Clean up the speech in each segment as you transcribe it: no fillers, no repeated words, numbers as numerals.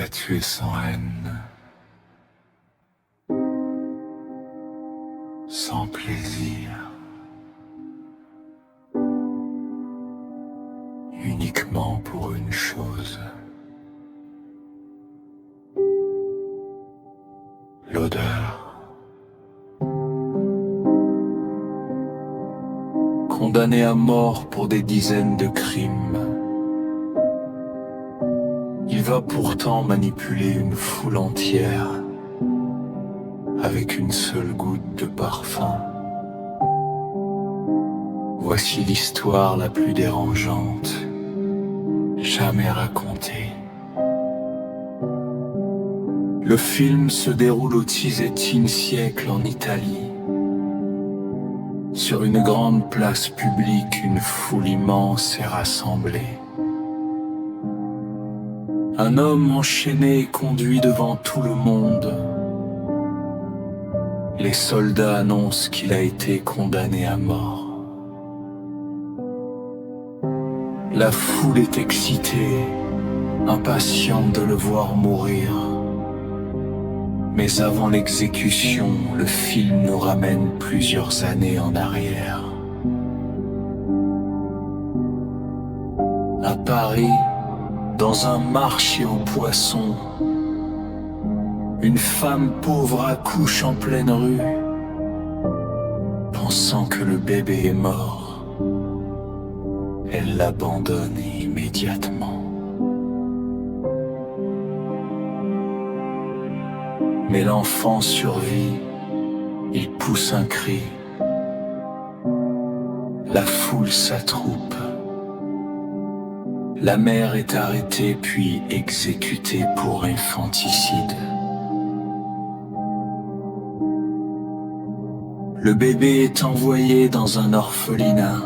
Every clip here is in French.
a tué sans haine, sans plaisir, uniquement pour une chose, l'odeur. Condamné à mort pour des dizaines de crimes, il va pourtant manipuler une foule entière avec une seule goutte de parfum. Voici l'histoire la plus dérangeante jamais racontée. Le film se déroule au XVIIe siècle en Italie. Sur une grande place publique, une foule immense est rassemblée. Un homme enchaîné est conduit devant tout le monde. Les soldats annoncent qu'il a été condamné à mort. La foule est excitée, impatiente de le voir mourir. Mais avant l'exécution, le film nous ramène plusieurs années en arrière. À Paris, dans un marché aux poissons, une femme pauvre accouche en pleine rue, pensant que le bébé est mort. Elle l'abandonne immédiatement. Mais l'enfant survit, il pousse un cri. La foule s'attroupe. La mère est arrêtée puis exécutée pour infanticide. Le bébé est envoyé dans un orphelinat.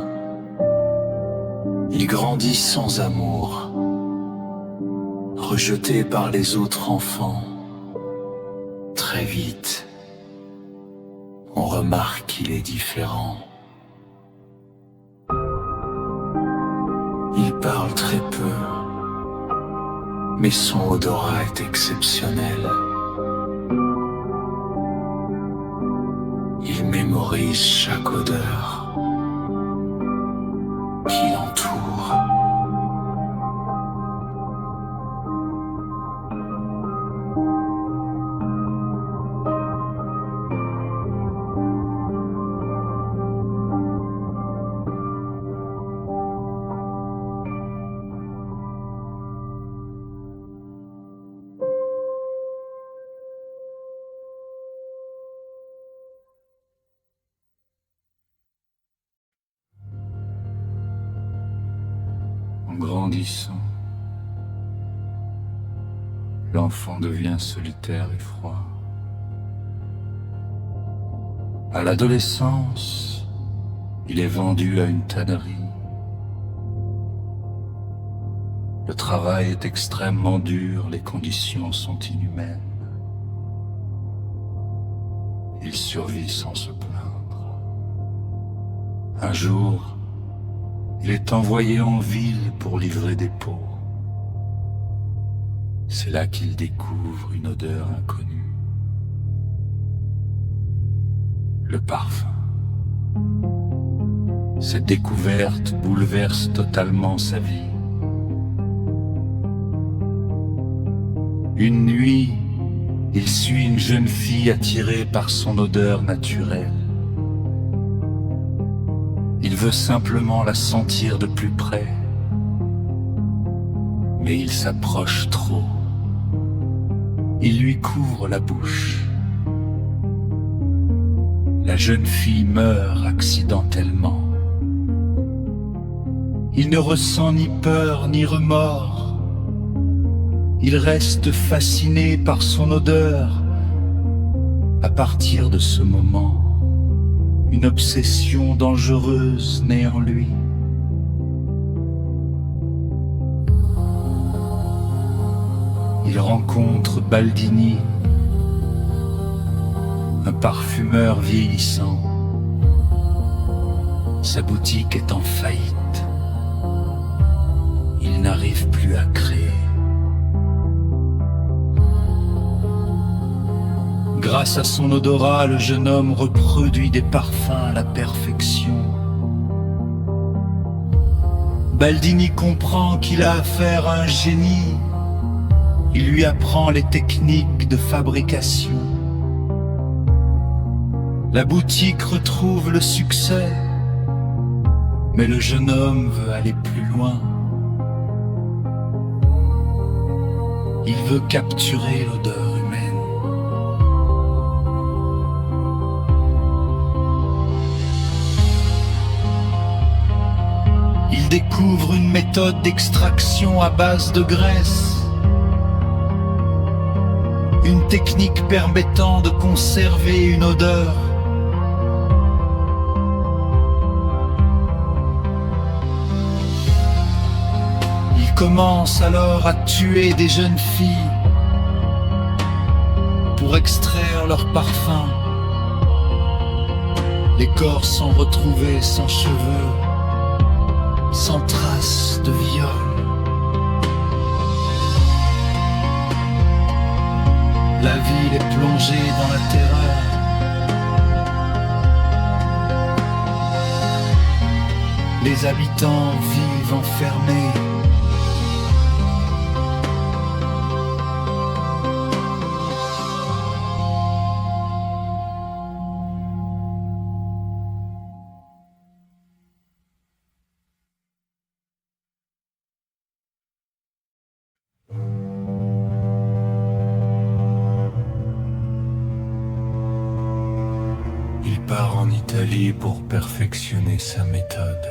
Il grandit sans amour, rejeté par les autres enfants. Très vite, on remarque qu'il est différent. Il parle très peu, mais son odorat est exceptionnel. Il mémorise chaque odeur qui l'entoure. En grandissant, l'enfant devient solitaire et froid. À l'adolescence, il est vendu à une tannerie. Le travail est extrêmement dur, les conditions sont inhumaines. Il survit sans se plaindre. Un jour, il est envoyé en ville pour livrer des pots. C'est là qu'il découvre une odeur inconnue. Le parfum. Cette découverte bouleverse totalement sa vie. Une nuit, il suit une jeune fille attirée par son odeur naturelle. Il veut simplement la sentir de plus près, mais il s'approche trop. Il lui couvre la bouche. La jeune fille meurt accidentellement. Il ne ressent ni peur ni remords. Il reste fasciné par son odeur. À partir de ce moment, une obsession dangereuse naît en lui. Il rencontre Baldini, un parfumeur vieillissant. Sa boutique est en faillite. Il n'arrive plus à créer. Grâce à son odorat, le jeune homme reproduit des parfums à la perfection. Baldini comprend qu'il a affaire à un génie. Il lui apprend les techniques de fabrication. La boutique retrouve le succès, mais le jeune homme veut aller plus loin. Il veut capturer l'odeur humaine. Il découvre une méthode d'extraction à base de graisse. Une technique permettant de conserver une odeur. Il commence alors à tuer des jeunes filles pour extraire leur parfum. Les corps sont retrouvés sans cheveux, sans traces de viol. La ville est plongée dans la terreur. Les habitants vivent enfermés. Il part en Italie pour perfectionner sa méthode.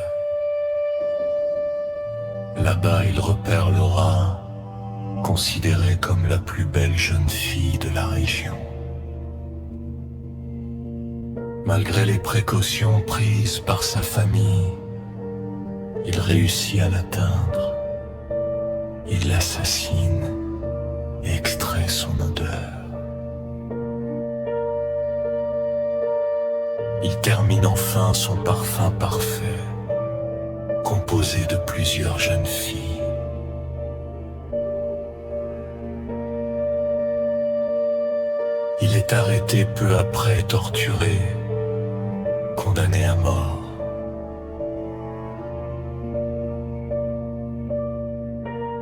Là-bas, il repère Laura, considérée comme la plus belle jeune fille de la région. Malgré les précautions prises par sa famille, il réussit à l'atteindre. Il l'assassine et extrait son odeur. Il termine enfin son parfum parfait, composé de plusieurs jeunes filles. Il est arrêté peu après, torturé, condamné à mort.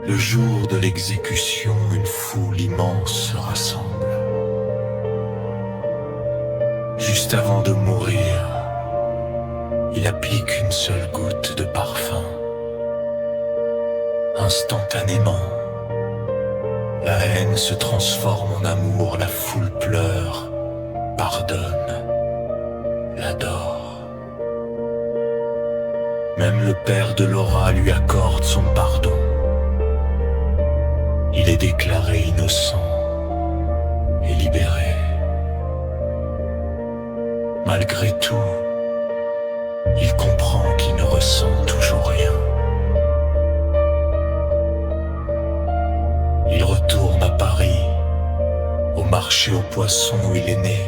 Le jour de l'exécution, une foule immense se rassemble. Juste avant de mourir, il applique une seule goutte de parfum. Instantanément, la haine se transforme en amour, la foule pleure, pardonne, l'adore. Même le père de Laura lui accorde son pardon. Il est déclaré innocent et libéré. Malgré tout, il comprend qu'il ne ressent toujours rien. Il retourne à Paris, au marché aux poissons où il est né.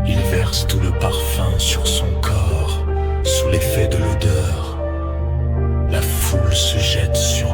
Il verse tout le parfum sur son corps, sous l'effet de l'odeur. La foule se jette sur